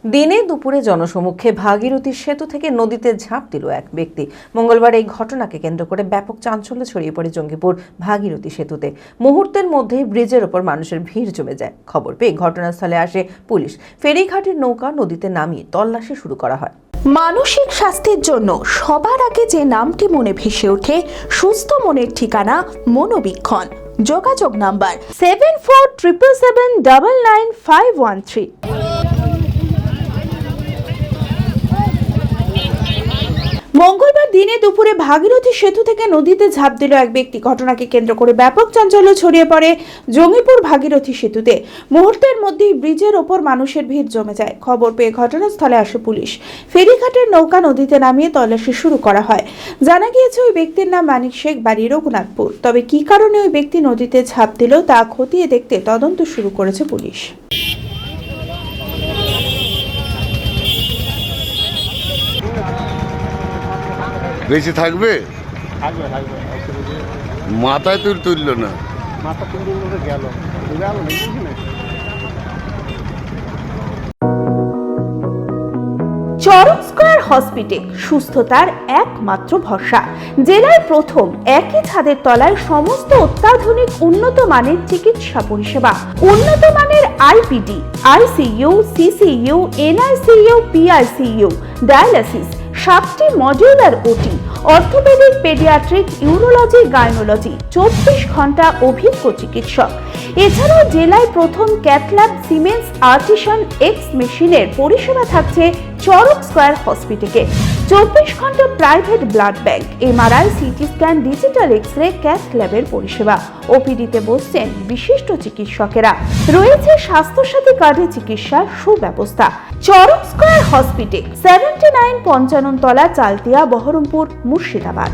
দিনে দুপুরে জনসমক্ষে ভাগীরথী সেতু থেকে নদীতে ঝাঁপ দিল এক ব্যক্তি। মঙ্গলবার এই ঘটনাকে কেন্দ্র করে ব্যাপক চাঞ্চল্য ছড়িয়ে পড়ে জঙ্গিপুর ভাগীরথী সেতুতে। মুহূর্তের মধ্যেই ব্রিজের ওপর মানুষের ভিড় জমে যায়। খবর পেয়ে ঘটনাস্থলে আসে পুলিশ। ফেরিঘাটের নৌকা নদীতে নামিয়ে তল্লাশি শুরু করা হয়। মানসিক স্বাস্থ্যের জন্য সবার আগে যে নামটি মনে ভেসে ওঠে, সুস্থ মনের ঠিকানা মনোবীক্ষণ। যোগাযোগ নাম্বার 7477799513। মঙ্গলবার দিনে দুপুরে ভাগীরথী সেতু থেকে নদীতে ঝাঁপ দিল এক ব্যক্তি। ঘটনাকে কেন্দ্র করে ব্যাপক চাঞ্চল্য ছড়িয়ে পড়ে জঙ্গিপুর ভাগীরথী সেতুতে। মুহূর্তের মধ্যেই ব্রিজের ওপর মানুষের ভিড় জমে যায়। খবর পেয়ে ঘটনাস্থলে আসে পুলিশ। ফেরিঘাটের নৌকা নদীতে নামিয়ে তল্লাশি শুরু করা হয়। জানা গিয়েছে ওই ব্যক্তির নাম মানিক শেখ, বাড়ি রঘুনাথপুর। তবে কি কারণে ওই ব্যক্তি নদীতে ঝাঁপ দিল তা খতিয়ে দেখতে তদন্ত শুরু করেছে পুলিশ। বেশি থাকবে মাথায় তুলল না, মাথা তুলতে গেল। চরক স্কয়ার হসপিটাল সুস্থতার একমাত্র ভরসা। জেলায় প্রথম একই ছাদের তলায় সমস্ত অত্যাধুনিক উন্নত মানের চিকিৎসা পরিষেবা, উন্নত মানের IPD, ICU, CCU, NICU, PICU, dialysis, 7টি modular OT, orthopaedic, paediatric, urology, gynaecology, 24 ঘন্টা অভিজ্ঞ চিকিৎসক। এছাড়াও জেলায় প্রথম ক্যাথল্যাব, সিমেন্স, আর্টিসান এক্স মেশিনের পরিষেবা থাকছে চরক স্কয়ার হসপিটালে। 24 ঘন্টা private blood bank, MRI, CT scan, digital X-ray, cath ল্যাবের পরিষেবা। ওপিডিতে বসছেন বিশিষ্ট চিকিৎসকেরা। রয়েছে স্বাস্থ্যসাথী কার্ডে চিকিৎসার সুব্যবস্থা। চরক স্কয়ার হসপিটাল, 79 পঞ্চানন তলা, চালতিয়া, বহরমপুর, মুর্শিদাবাদ।